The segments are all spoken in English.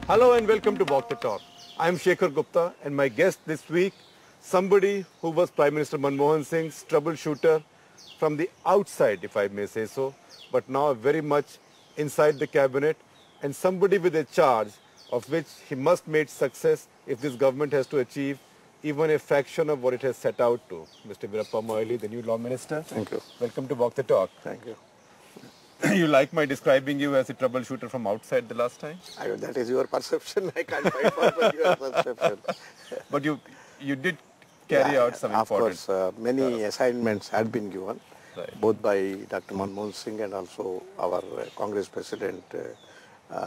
Hello and welcome to Walk the Talk. I am Shekhar Gupta and my guest this week, somebody who was Prime Minister Manmohan Singh's troubleshooter from the outside, if I may say so, but now very much inside the cabinet, and somebody with a charge of which he must make success if this government has to achieve even a fraction of what it has set out to. Mr. Veerappa Moily, the new Law Minister. Thank you. Welcome to Walk the Talk. Thank you. You like my describing you as a troubleshooter from outside the last time? That is your perception. I can't fight for your perception. But you did carry out some important... Of course, many assignments had been given, Right. both by Dr. Manmohan Singh and also our Congress President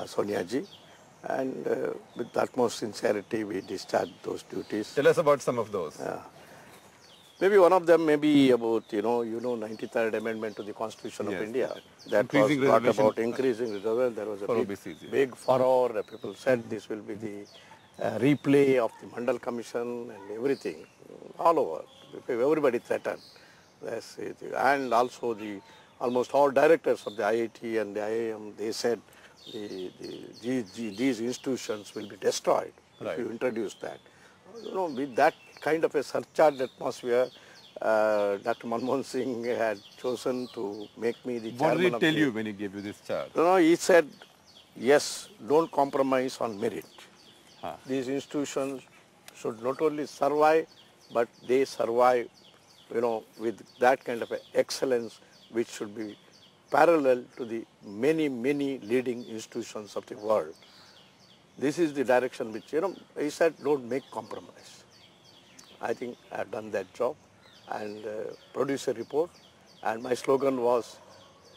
Sonia ji. And with the utmost sincerity, we discharged those duties. Tell us about some of those. Maybe one of them may be about, 93rd Amendment to the Constitution of India. That Increasing was brought reservation. about increasing reservation. There was a For big, OBCs, yeah. big furore. People said this will be the replay of the Mandal Commission and everything, all over. Everybody threatened. That's it. And also almost all directors of the IIT and the IIM, they said these institutions will be destroyed if you introduce that. With that kind of a surcharged atmosphere, Dr. Manmohan Singh had chosen to make me the chairman. What did he tell you when he gave you this charge? He said, yes, don't compromise on merit. These institutions should not only survive, but they survive, with that kind of excellence, which should be parallel to the many, many leading institutions of the world. This is the direction which, he said, don't make compromise. I think I have done that job and produced a report, and my slogan was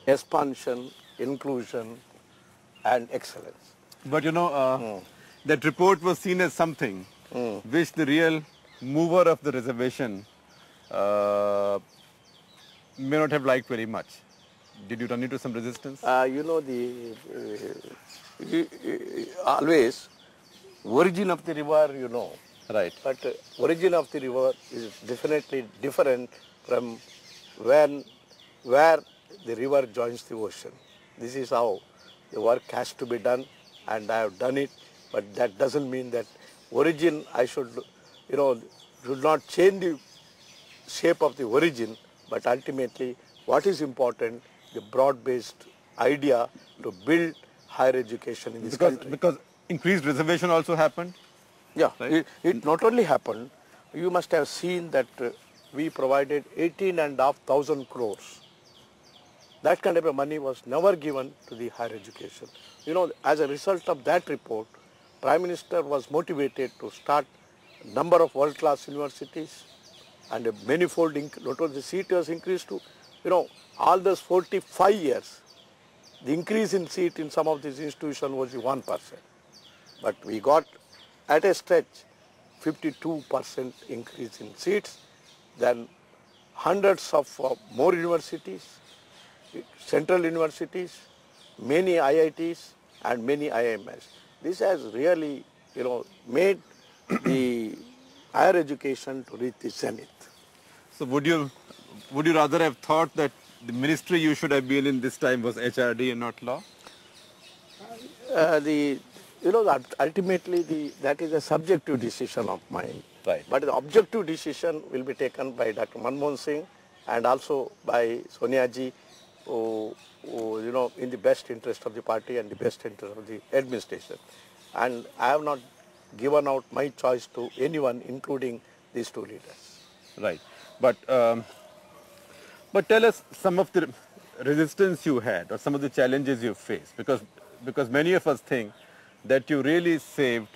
expansion, inclusion and excellence. But that report was seen as something which the real mover of the reservation may not have liked very much. Did you run into some resistance? Always origin of the river, Right. But origin of the river is definitely different from where the river joins the ocean. This is how the work has to be done, and I have done it. But that doesn't mean that origin I should not change the shape of the origin, but ultimately what is important, the broad-based idea to build higher education in this country. Because increased reservation also happened? Yeah, right? It not only happened, you must have seen that we provided 18,500 crores. That kind of a money was never given to the higher education. As a result of that report, Prime Minister was motivated to start a number of world-class universities and a manifold, not only the seat was increased to, all those 45 years, the increase in seat in some of these institutions was 1%. But we got at a stretch 52% increase in seats, then hundreds of more universities, central universities, many IITs and many IIMs. This has really, made the higher education to reach the zenith. So would you rather have thought that the ministry you should have been in this time was HRD and not law? Ultimately that is a subjective decision of mine. Right. But the objective decision will be taken by Dr. Manmohan Singh and also by Sonia ji, who in the best interest of the party and the best interest of the administration. And I have not given out my choice to anyone, including these two leaders. Right. But tell us some of the resistance you had or some of the challenges you faced, because many of us think that you really saved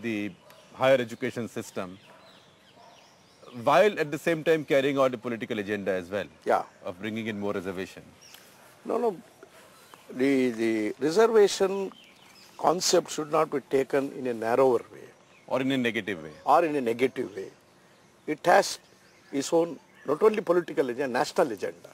the higher education system while at the same time carrying out a political agenda as well, of bringing in more reservation. No. The reservation concept should not be taken in a narrower way. Or in a negative way. It has its own, not only political agenda, national agenda.